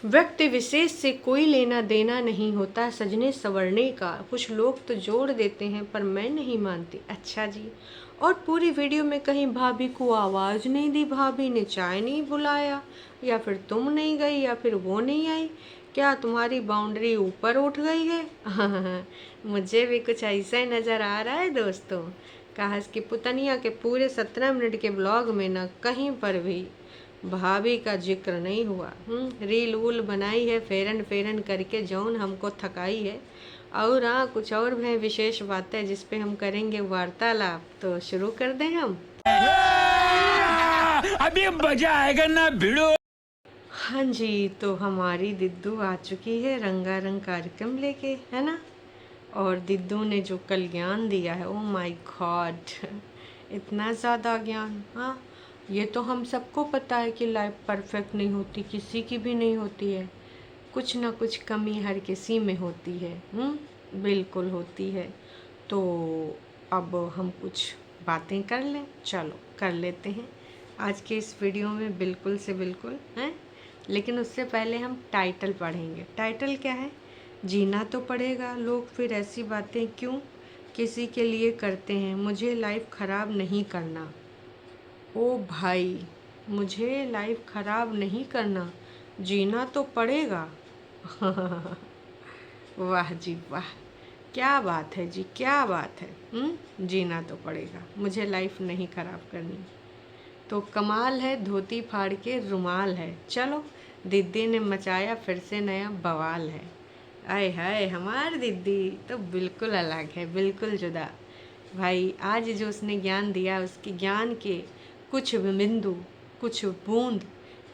व्यक्ति विशेष से कोई लेना देना नहीं होता सजने संवरने का। कुछ लोग तो जोड़ देते हैं पर मैं नहीं मानती। अच्छा जी। और पूरी वीडियो में कहीं भाभी को आवाज़ नहीं दी, भाभी ने चाय नहीं बुलाया, या फिर तुम नहीं गई, या फिर वो नहीं आई। क्या तुम्हारी बाउंड्री ऊपर उठ गई है? मुझे भी कुछ ऐसा ही नज़र आ रहा है दोस्तों। काश की पुतनिया के पूरे 17 मिनट के ब्लॉग में ना कहीं पर भी भाभी का जिक्र नहीं हुआ। रील वूल बनाई है फेरन फेरन करके जौन हमको थकाई है। और हाँ, कुछ और भी विशेष बातें जिस पे हम करेंगे वार्तालाप। तो शुरू कर दें हम। अभी मजा आएगा ना भिड़ो। हाँ जी, तो हमारी दिद्दू आ चुकी है रंगारंग कार्यक्रम लेके, है ना। और दिद्दू ने जो कल ज्ञान दिया है, ओ माय गॉड, इतना ज़्यादा ज्ञान। हाँ, ये तो हम सबको पता है कि लाइफ परफेक्ट नहीं होती, किसी की भी नहीं होती है। कुछ ना कुछ कमी हर किसी में होती है। बिल्कुल होती है। तो अब हम कुछ बातें कर लें। चलो कर लेते हैं आज के इस वीडियो में, बिल्कुल से बिल्कुल हैं। लेकिन उससे पहले हम टाइटल पढ़ेंगे। टाइटल क्या है? जीना तो पड़ेगा, लोग फिर ऐसी बातें क्यों किसी के लिए करते हैं, मुझे लाइफ ख़राब नहीं करना। ओ भाई, मुझे लाइफ ख़राब नहीं करना, जीना तो पड़ेगा। वाह जी वाह, क्या बात है जी, क्या बात है। जीना तो पड़ेगा, मुझे लाइफ नहीं ख़राब करनी। तो कमाल है, धोती फाड़ के रुमाल है। चलो, दीदी ने मचाया फिर से नया बवाल है। आय हाय, हमारी दीदी तो बिल्कुल अलग है, बिल्कुल जुदा। भाई आज जो उसने ज्ञान दिया, उसके ज्ञान के कुछ बिंदु, कुछ बूंद,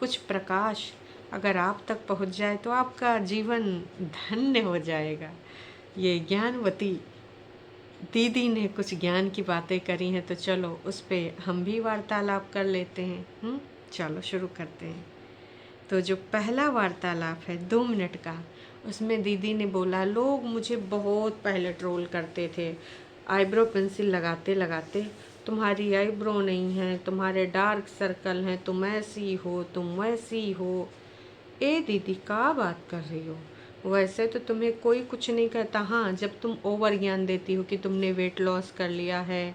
कुछ प्रकाश अगर आप तक पहुंच जाए तो आपका जीवन धन्य हो जाएगा। ये ज्ञानवती दीदी ने कुछ ज्ञान की बातें करी हैं, तो चलो उस पर हम भी वार्तालाप कर लेते हैं। चलो शुरू करते हैं। तो जो पहला वार्तालाप है 2 मिनट का, उसमें दीदी ने बोला, लोग मुझे बहुत पहले ट्रोल करते थे आईब्रो पेंसिल लगाते लगाते, तुम्हारी आईब्रो नहीं है, तुम्हारे डार्क सर्कल हैं, तुम ऐसी हो, तुम वैसी हो। ए दीदी, क्या बात कर रही हो? वैसे तो तुम्हें कोई कुछ नहीं कहता। हाँ, जब तुम ओवर ज्ञान देती हो कि तुमने वेट लॉस कर लिया है,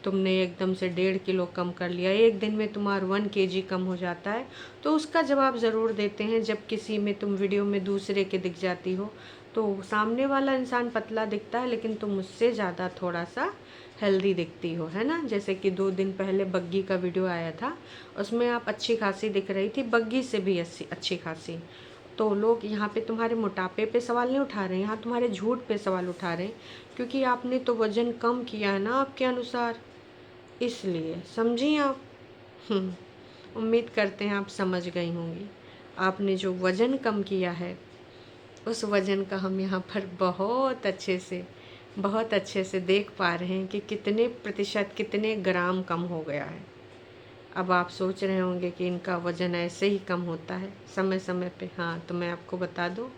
तुमने एकदम से 1.5 किलो कम कर लिया, एक दिन में तुम्हारा 1 kg कम हो जाता है, तो उसका जवाब ज़रूर देते हैं। जब किसी में तुम वीडियो में दूसरे के दिख जाती हो, तो सामने वाला इंसान पतला दिखता है लेकिन तुम उससे ज़्यादा थोड़ा सा हेल्दी दिखती हो, है ना। जैसे कि 2 दिन पहले बग्गी का वीडियो आया था, उसमें आप अच्छी खासी दिख रही थी, बग्गी से भी अच्छी खासी। तो लोग यहाँ पे तुम्हारे मोटापे पे सवाल नहीं उठा रहे हैं, यहाँ तुम्हारे झूठ पे सवाल उठा रहे हैं, क्योंकि आपने तो वज़न कम किया है ना आपके अनुसार, इसलिए समझी आप। उम्मीद करते हैं आप समझ गई होंगी। आपने जो वज़न कम किया है, उस वज़न का हम यहाँ पर बहुत अच्छे से देख पा रहे हैं कि कितने प्रतिशत, कितने ग्राम कम हो गया है। अब आप सोच रहे होंगे कि इनका वज़न ऐसे ही कम होता है समय समय पे। हाँ, तो मैं आपको बता दूं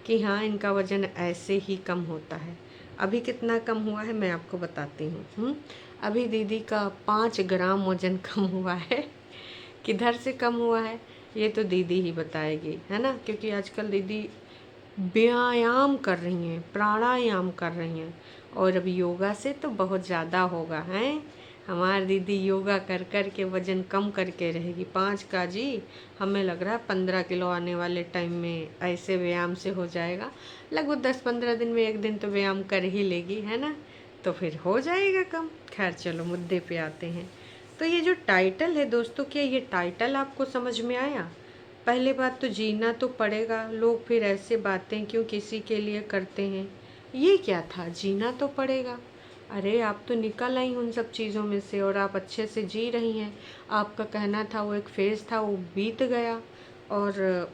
कि हाँ, इनका वज़न ऐसे ही कम होता है। अभी कितना कम हुआ है मैं आपको बताती हूँ। अभी दीदी का 5 ग्राम वज़न कम हुआ है। किधर से कम हुआ है ये तो दीदी ही बताएगी, है ना, क्योंकि आजकल दीदी व्यायाम कर रही हैं, प्राणायाम कर रही हैं, और अभी योगा से तो बहुत ज़्यादा होगा। हैं, हमारी दीदी योगा कर कर के वज़न कम करके रहेगी। 5 का जी, हमें लग रहा है 15 किलो आने वाले टाइम में ऐसे व्यायाम से हो जाएगा। लगभग 10-15 दिन में एक दिन तो व्यायाम कर ही लेगी, है ना, तो फिर हो जाएगा कम। खैर चलो मुद्दे पे आते हैं। तो ये जो टाइटल है दोस्तों, क्या ये टाइटल आपको समझ में आया? पहले बात तो जीना तो पड़ेगा, लोग फिर ऐसे बातें क्यों किसी के लिए करते हैं। ये क्या था, जीना तो पड़ेगा? अरे आप तो निकल आई उन सब चीज़ों में से और आप अच्छे से जी रही हैं। आपका कहना था वो एक फेज़ था, वो बीत गया, और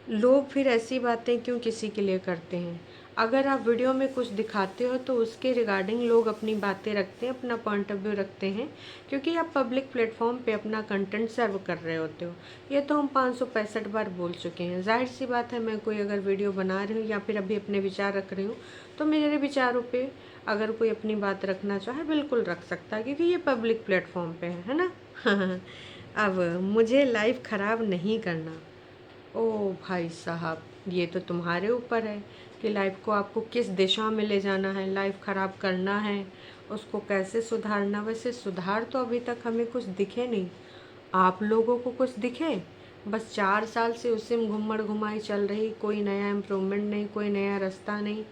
लोग फिर ऐसी बातें क्यों किसी के लिए करते हैं। अगर आप वीडियो में कुछ दिखाते हो तो उसके रिगार्डिंग लोग अपनी बातें रखते हैं, अपना पॉइंट ऑफ व्यू रखते हैं, क्योंकि आप पब्लिक प्लेटफॉर्म पे अपना कंटेंट सर्व कर रहे होते हो। ये तो हम 565 बार बोल चुके हैं। जाहिर सी बात है, मैं कोई अगर वीडियो बना रही हूँ या फिर अभी अपने विचार रख रही हूँ, तो मेरे विचारों पर अगर कोई अपनी बात रखना चाहे बिल्कुल रख सकता है, क्योंकि ये पब्लिक प्लेटफॉर्म पर है ना। अब मुझे लाइफ ख़राब नहीं करना, ओ भाई साहब, ये तो तुम्हारे ऊपर है कि लाइफ को आपको किस दिशा में ले जाना है, लाइफ ख़राब करना है, उसको कैसे सुधारना। वैसे सुधार तो अभी तक हमें कुछ दिखे नहीं। आप लोगों को कुछ दिखे? बस 4 साल से उसी में घुमड़ घुमाई चल रही, कोई नया इम्प्रूवमेंट नहीं, कोई नया रास्ता नहीं,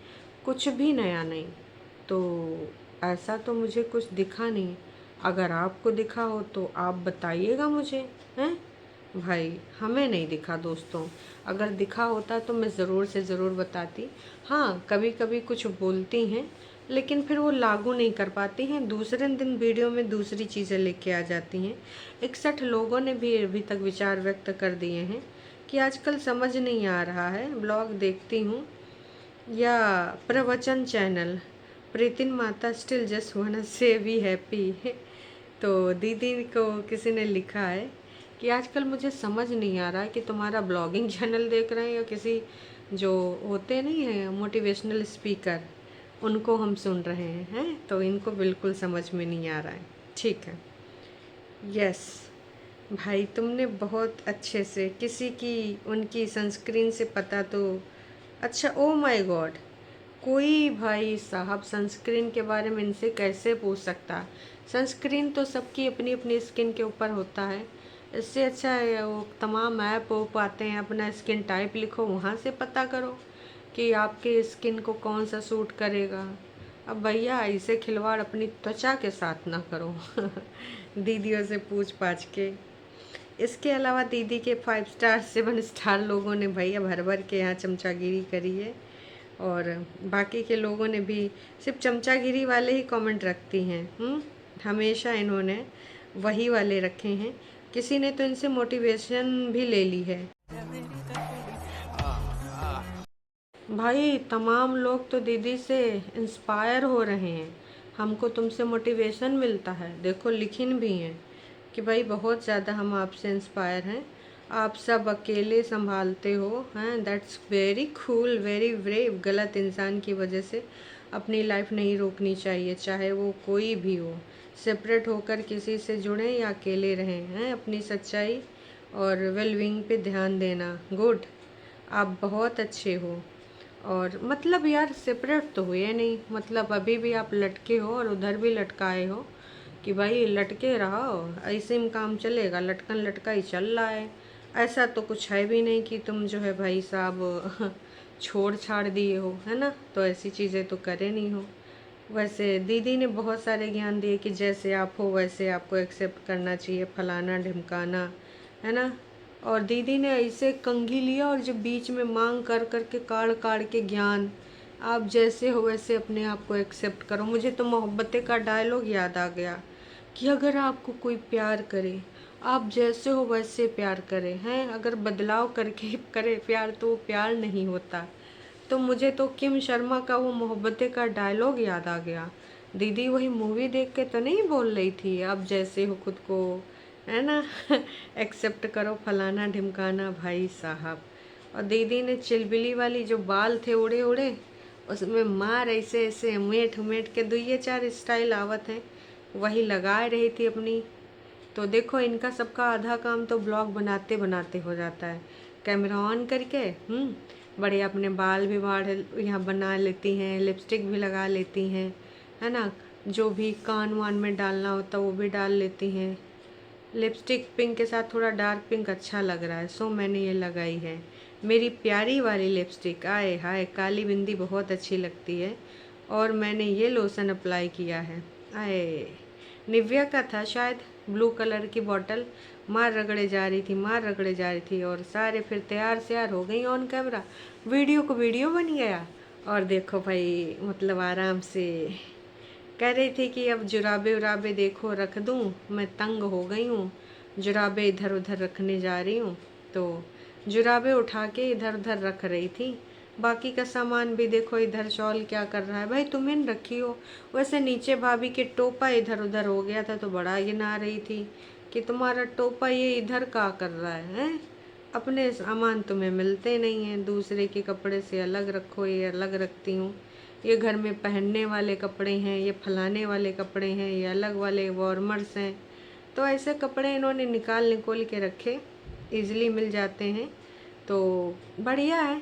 कुछ भी नया नहीं। तो ऐसा तो मुझे कुछ दिखा नहीं। अगर आपको दिखा हो तो आप बताइएगा मुझे। हैं भाई, हमें नहीं दिखा दोस्तों। अगर दिखा होता तो मैं ज़रूर से ज़रूर बताती। हाँ, कभी कभी कुछ बोलती हैं लेकिन फिर वो लागू नहीं कर पाती हैं, दूसरे दिन वीडियो में दूसरी चीज़ें लेके आ जाती हैं। 61 लोगों ने भी अभी तक विचार व्यक्त कर दिए हैं कि आजकल समझ नहीं आ रहा है, ब्लॉग देखती हूँ या प्रवचन चैनल, प्रीतिन माता स्टिल जस्ट वाना से बी हैप्पी। तो दीदी को किसी ने लिखा है कि आजकल मुझे समझ नहीं आ रहा है कि तुम्हारा ब्लॉगिंग चैनल देख रहे हैं या किसी जो होते नहीं हैं मोटिवेशनल स्पीकर, उनको हम सुन रहे हैं। तो इनको बिल्कुल समझ में नहीं आ रहा है। ठीक है, यस भाई, तुमने बहुत अच्छे से किसी की उनकी सनस्क्रीन से पता तो अच्छा। ओ माय गॉड, कोई भाई साहब सनस्क्रीन के बारे में इनसे कैसे पूछ सकता? सनस्क्रीन तो सबकी अपनी अपनी स्किन के ऊपर होता है। इससे अच्छा है वो तमाम ऐप वो आते हैं, अपना स्किन टाइप लिखो, वहाँ से पता करो कि आपके स्किन को कौन सा सूट करेगा। अब भैया ऐसे खिलवाड़ अपनी त्वचा के साथ ना करो दीदियों से पूछ पाछ के। इसके अलावा दीदी के 5 स्टार 7 स्टार लोगों ने भैया भर भर के यहाँ चमचागिरी करी है, और बाकी के लोगों ने भी सिर्फ चमचागिरी वाले ही कमेंट रखती हैं। हमेशा इन्होंने वही वाले रखे हैं। किसी ने तो इनसे मोटिवेशन भी ले ली है। भाई तमाम लोग तो दीदी से इंस्पायर हो रहे हैं, हमको तुमसे मोटिवेशन मिलता है। देखो लिखिन भी हैं कि भाई बहुत ज़्यादा हम आपसे इंस्पायर हैं, आप सब अकेले संभालते हो हैं, that's very cool, very brave. गलत इंसान की वजह से अपनी लाइफ नहीं रोकनी चाहिए, चाहे वो कोई भी हो। सेपरेट होकर किसी से जुड़ें या अकेले रहें, हैं अपनी सच्चाई और वेलबींग पे ध्यान देना। गुड, आप बहुत अच्छे हो। और मतलब यार सेपरेट तो हुए नहीं, मतलब अभी भी आप लटके हो और उधर भी लटकाए हो कि भाई लटके रहो, ऐसे में काम चलेगा, लटकन लटका ही चल रहा है। ऐसा तो कुछ है भी नहीं कि तुम जो है भाई साहब छोड़ छाड़ दिए हो, है ना? तो ऐसी चीज़ें तो करे नहीं हो। वैसे दीदी ने बहुत सारे ज्ञान दिए कि जैसे आप हो वैसे आपको एक्सेप्ट करना चाहिए, फलाना ढिमकाना, है ना? और दीदी ने ऐसे कंघी लिया और जो बीच में मांग कर करके काढ़ काढ़ के ज्ञान, आप जैसे हो वैसे अपने आप को एक्सेप्ट करो। मुझे तो मोहब्बतें का डायलॉग याद आ गया कि अगर आपको कोई प्यार करे, आप जैसे हो वैसे प्यार करें, हैं? अगर बदलाव करके करे प्यार तो वो प्यार नहीं होता। तो मुझे तो किम शर्मा का वो मोहब्बतें का डायलॉग याद आ गया। दीदी वही मूवी देख के तो नहीं बोल रही थी आप जैसे हो खुद को, है ना? एक्सेप्ट करो फलाना ढिमकाना भाई साहब। और दीदी ने चिलबिली वाली जो बाल थे उड़े उड़े, उसमें मार ऐसे ऐसे उमेट उमेट के 2 4 स्टाइल आवत हैं, वही लगा रही थी अपनी। तो देखो इनका सबका आधा काम तो ब्लॉग बनाते बनाते हो जाता है, कैमरा ऑन करके बढ़िया अपने बाल भी बाढ़ यहाँ बना लेती हैं, लिपस्टिक भी लगा लेती हैं, है ना? जो भी कान वान में डालना होता वो भी डाल लेती हैं। लिपस्टिक पिंक के साथ थोड़ा डार्क पिंक अच्छा लग रहा है, सो मैंने ये लगाई है मेरी प्यारी वाली लिपस्टिक। आए हाय, काली बिंदी बहुत अच्छी लगती है। और मैंने ये लोशन अप्लाई किया है, आए निविया का था शायद, ब्लू कलर की बॉटल। मार रगड़े जा रही थी, मार रगड़े जा रही थी, और सारे फिर तैयार श्यार हो गई ऑन कैमरा, वीडियो को वीडियो बन गया। और देखो भाई मतलब आराम से कह रही थी कि अब जुराबे उराबे देखो रख दूं, मैं तंग हो गई हूँ, जुराबे इधर उधर रखने जा रही हूँ। तो जुराबे उठा के इधर उधर रख रही थी, बाकी का सामान भी देखो। इधर शॉल क्या कर रहा है भाई, तुम इन रखी हो। वैसे नीचे भाभी के टोपा इधर उधर हो गया था तो बड़ा गिना रही थी कि तुम्हारा टोपा ये इधर का कर रहा है, हैं? अपने सामान तुम्हें मिलते नहीं हैं, दूसरे के कपड़े से अलग रखो, ये अलग रखती हूँ, ये घर में पहनने वाले कपड़े हैं, ये फलाने वाले कपड़े हैं, ये अलग वाले वार्मर्स हैं। तो ऐसे कपड़े इन्होंने निकाल निकोल के रखे, इजीली मिल जाते हैं। तो बढ़िया है।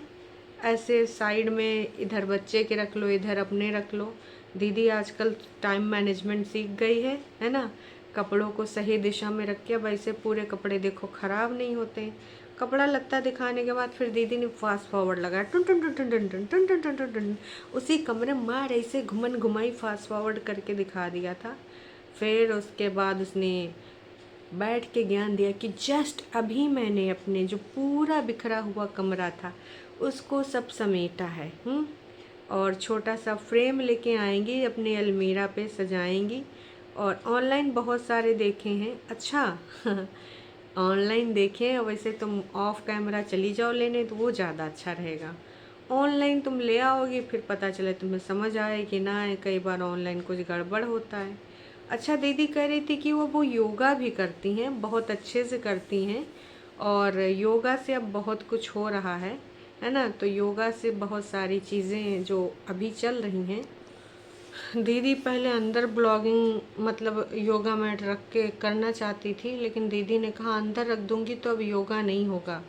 ऐसे साइड में इधर बच्चे के रख लो, इधर अपने रख लो। दीदी आजकल टाइम मैनेजमेंट सीख गई है ना। कपड़ों को सही दिशा में रख के, अब ऐसे पूरे कपड़े देखो खराब नहीं होते हैं। कपड़ा लत्ता दिखाने के बाद फिर दीदी ने फास्ट फॉरवर्ड लगाया, टुन टुन टुन टुन टुन टुन टुन टुन टुन टुन टुन। उसी कमरे मार ऐसे घुमन घुमाई फास्ट फॉरवर्ड करके दिखा दिया था। फिर उसके बाद उसने बैठ के ज्ञान दिया कि जस्ट अभी मैंने अपने जो पूरा बिखरा हुआ कमरा था उसको सब समेटा है। और छोटा सा फ्रेम लेके आएंगी, अपने अलमीरा पे सजाएंगी। और ऑनलाइन बहुत सारे देखे हैं। अच्छा ऑनलाइन देखें, वैसे तुम ऑफ कैमरा चली जाओ लेने तो वो ज़्यादा अच्छा रहेगा। ऑनलाइन तुम ले आओगी फिर पता चले तुम्हें समझ आए कि ना आए, कई बार ऑनलाइन कुछ गड़बड़ होता है। अच्छा, दीदी कह रही थी कि वो योगा भी करती हैं, बहुत अच्छे से करती हैं। और योगा से अब बहुत कुछ हो रहा है ना। तो योगा से बहुत सारी चीज़ें जो अभी चल रही हैं। दीदी पहले अंदर ब्लॉगिंग मतलब योगा मैट रख के करना चाहती थी, लेकिन दीदी ने कहा अंदर रख दूंगी तो अब योगा नहीं होगा,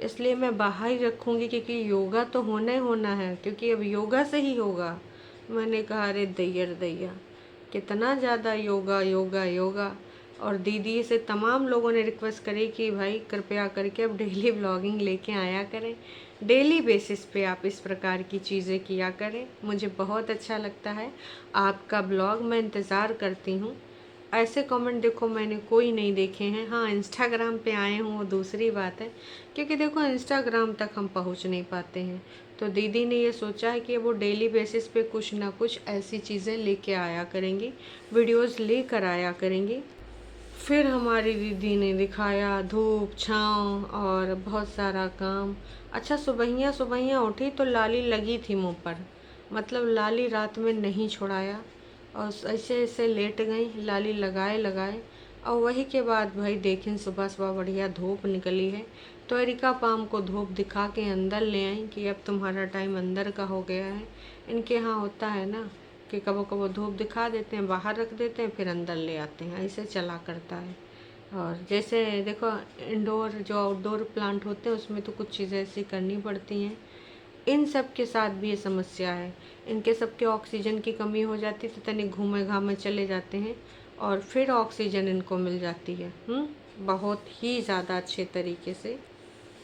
इसलिए मैं बाहर ही रखूंगी, क्योंकि योगा तो होना ही होना है, क्योंकि अब योगा से ही होगा। मैंने कहा अरे दैया कितना ज़्यादा योगा योगा योगा। और दीदी से तमाम लोगों ने रिक्वेस्ट करी कि भाई कृपया करके अब डेली ब्लॉगिंग लेके आया करें, डेली बेसिस पे आप इस प्रकार की चीज़ें किया करें। मुझे बहुत अच्छा लगता है आपका ब्लॉग, मैं इंतज़ार करती हूँ। ऐसे कमेंट देखो मैंने कोई नहीं देखे हैं। हाँ, इंस्टाग्राम पे आए हों वो दूसरी बात है, क्योंकि देखो इंस्टाग्राम तक हम पहुँच नहीं पाते हैं। तो दीदी ने ये सोचा है कि वो डेली बेसिस पे कुछ ना कुछ ऐसी चीज़ें लेके आया करेंगी, वीडियोज़ लेकर आया करेंगी। फिर हमारी दीदी ने दिखाया धूप छाँव और बहुत सारा काम। अच्छा, सुबहियाँ उठी तो लाली लगी थी मुंह पर, मतलब लाली रात में नहीं छुड़ाया, और ऐसे ऐसे लेट गई लाली लगाए। और वही के बाद भाई देखें सुबह सुबह बढ़िया धूप निकली है, तो एरिका पाम को धूप दिखा के अंदर ले आई कि अब तुम्हारा टाइम अंदर का हो गया है। इनके यहाँ होता है ना कि कबो कबो धूप दिखा देते हैं, बाहर रख देते हैं, फिर अंदर ले आते हैं, ऐसे चला करता है। और जैसे देखो इंडोर जो आउटडोर प्लांट होते हैं उसमें तो कुछ चीज़ें ऐसी करनी पड़ती हैं। इन सब के साथ भी ये समस्या है, इनके सबके ऑक्सीजन की कमी हो जाती है, तो तनिक घूमे घामे चले जाते हैं और फिर ऑक्सीजन इनको मिल जाती है बहुत ही ज़्यादा अच्छे तरीके से।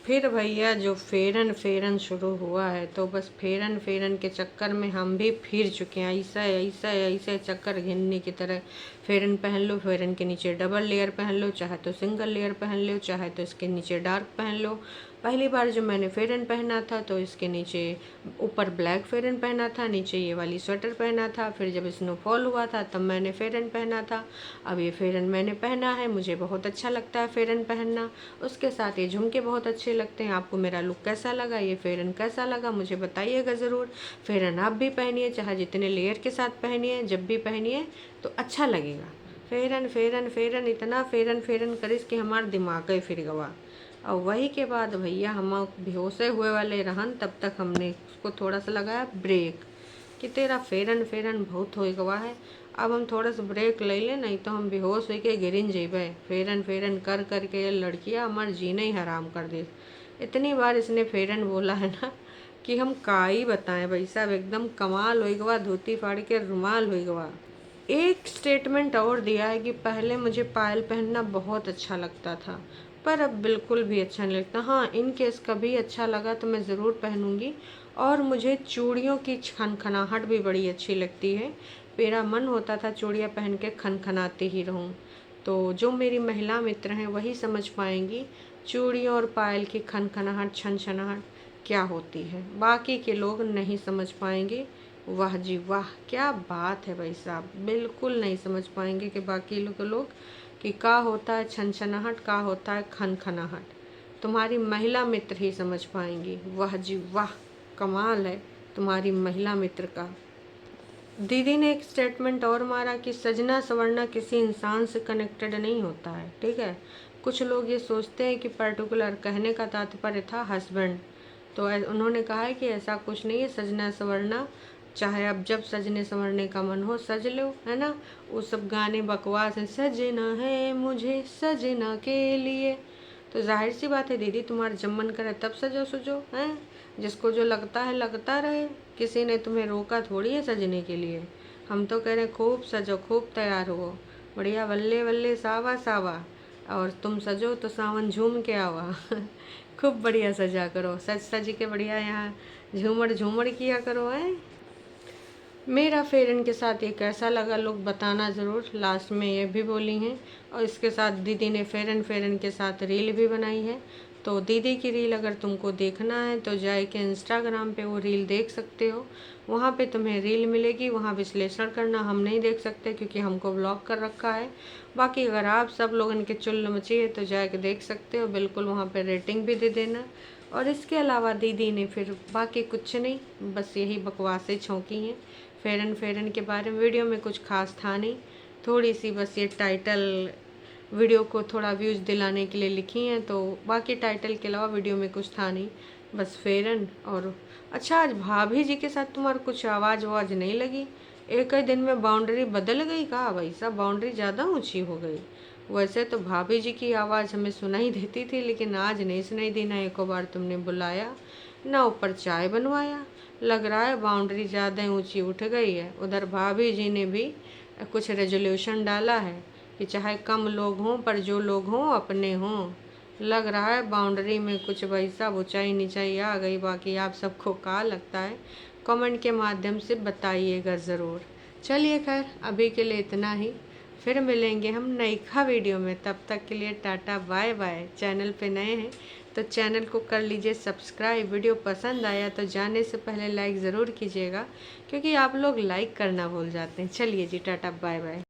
फिर भैया जो फेरन शुरू हुआ है, तो बस फेरन के चक्कर में हम भी फिर चुके हैं। ऐसा चक्कर घिनने की तरह फेरन पहन लो, फेरन के नीचे डबल लेयर पहन लो, चाहे तो सिंगल लेयर पहन लो, चाहे तो इसके नीचे डार्क पहन लो। पहली बार जो मैंने फेरन पहना था तो इसके नीचे ऊपर ब्लैक फेरन पहना था, नीचे ये वाली स्वेटर पहना था। फिर जब स्नोफॉल हुआ था तब मैंने फेरन पहना था। अब ये फेरन मैंने पहना है, मुझे बहुत अच्छा लगता है फेरन पहनना। उसके साथ ये झुमके बहुत अच्छे लगते हैं। आपको मेरा लुक कैसा लगा, ये फेरन कैसा लगा, मुझे बताइएगा ज़रूर। फेरन आप भी पहनिए, चाहे जितने लेयर के साथ पहनिए, जब भी पहनिए तो अच्छा लगेगा। फेरन इतना फेरन करिस कि हमारा दिमाग ही फिर गवा। और वही के बाद भैया हम बेहोशे हुए वाले रहन, तब तक हमने उसको थोड़ा सा लगाया ब्रेक कि तेरा फेरन बहुत हो गवा है, अब हम थोड़ा सा ब्रेक ले लें, नहीं तो हम बेहोश हो के गिरिन जेबे। फेरन कर के ये लड़कियाँ हमार जीना ही हराम कर दे। इतनी बार इसने फेरन बोला है ना कि हम का ही बताएं भाई साहब, एकदम कमाल हो गवा, धोती फाड़ के रुमाल हो गवा। एक स्टेटमेंट और दिया है कि पहले मुझे पायल पहनना बहुत अच्छा लगता था, पर अब बिल्कुल भी अच्छा नहीं लगता। हाँ, इन केस कभी अच्छा लगा तो मैं ज़रूर पहनूंगी। और मुझे चूड़ियों की खनखनाहट भी बड़ी अच्छी लगती है। मेरा मन होता था चूड़ियाँ पहन के खनखनाती ही रहूं। तो जो मेरी महिला मित्र हैं वही समझ पाएंगी चूड़ियों और पायल की खनखनाहट छनछनाहट क्या होती है, बाकी के लोग नहीं समझ पाएंगे। वाह जी वाह, क्या बात है भाई साहब, बिल्कुल नहीं समझ पाएंगे कि बाकी लोग कि का होता है छनछनाहट, का होता है खनखनाहट। तुम्हारी महिला मित्र ही समझ पाएंगी। वाह जी वाह, कमाल है तुम्हारी महिला मित्र का। दीदी ने एक स्टेटमेंट और मारा कि सजना संवरना किसी इंसान से कनेक्टेड नहीं होता है, ठीक है। कुछ लोग ये सोचते हैं कि पर्टिकुलर, कहने का तात्पर्य था हस्बैंड, तो उन्होंने कहा है कि ऐसा कुछ नहीं है। सजना संवरना चाहे अब जब सजने संवरने का मन हो सज लो, है ना। वो सब गाने बकवास हैं, सजना है मुझे सजना के लिए, तो जाहिर सी बात है दीदी, तुम्हारा जब मन करे तब सजो सुजो हैं, जिसको जो लगता है लगता रहे। किसी ने तुम्हें रोका थोड़ी है सजने के लिए। हम तो कह रहे हैं खूब सजो, खूब तैयार हो, बढ़िया वल्ले वल्ले सावा सावा, और तुम सजो तो सावन झूम के आवा। खूब बढ़िया सजा करो, सज सज के बढ़िया यहाँ झूमर झूमर किया करो हैं। मेरा फेरन के साथ ये कैसा लगा लोग बताना ज़रूर। लास्ट में ये भी बोली हैं, और इसके साथ दीदी ने फेरन के साथ रील भी बनाई है। तो दीदी की रील अगर तुमको देखना है तो जाए के इंस्टाग्राम पे वो रील देख सकते हो। वहाँ पे तुम्हें रील मिलेगी, वहाँ विश्लेषण करना हम नहीं देख सकते क्योंकि हमको ब्लॉक कर रखा है। बाकी अगर आप सब लोग इनके चुल्ल मची है तो जाके देख सकते हो, बिल्कुल वहाँ पे रेटिंग भी दे देना। और इसके अलावा दीदी ने फिर बाकी कुछ नहीं, बस यही बकवासें छौंकी हैं फेरन के बारे में। वीडियो में कुछ खास था नहीं, थोड़ी सी बस ये टाइटल वीडियो को थोड़ा व्यूज़ दिलाने के लिए लिखी हैं, तो बाकी टाइटल के अलावा वीडियो में कुछ था नहीं, बस फेरन। और अच्छा, आज भाभी जी के साथ तुम्हारा कुछ आवाज़ वाज नहीं लगी? एक ही दिन में बाउंड्री बदल गई का भाई साहब? बाउंड्री ज़्यादा ऊंची हो गई। वैसे तो भाभी जी की आवाज़ हमें सुनाई देती थी, लेकिन आज नहीं सुनाई दी। ना एक बार तुमने बुलाया, ना ऊपर चाय बनवाया। लग रहा है बाउंड्री ज़्यादा ऊंची उठ गई है। उधर भाभी जी ने भी कुछ रेजोल्यूशन डाला है कि चाहे कम लोग हों पर जो लोग हों अपने हों। लग रहा है बाउंड्री में कुछ वैसा ऊंचाई नीचाई आ गई। बाकी आप सबको क्या लगता है कमेंट के माध्यम से बताइएगा ज़रूर। चलिए खैर, अभी के लिए इतना ही, फिर मिलेंगे हम नई वीडियो में। तब तक के लिए टाटा बाय बाय। चैनल पे नए हैं तो चैनल को कर लीजिए सब्सक्राइब। वीडियो पसंद आया तो जाने से पहले लाइक ज़रूर कीजिएगा, क्योंकि आप लोग लाइक करना भूल जाते हैं। चलिए जी, टाटा बाय बाय।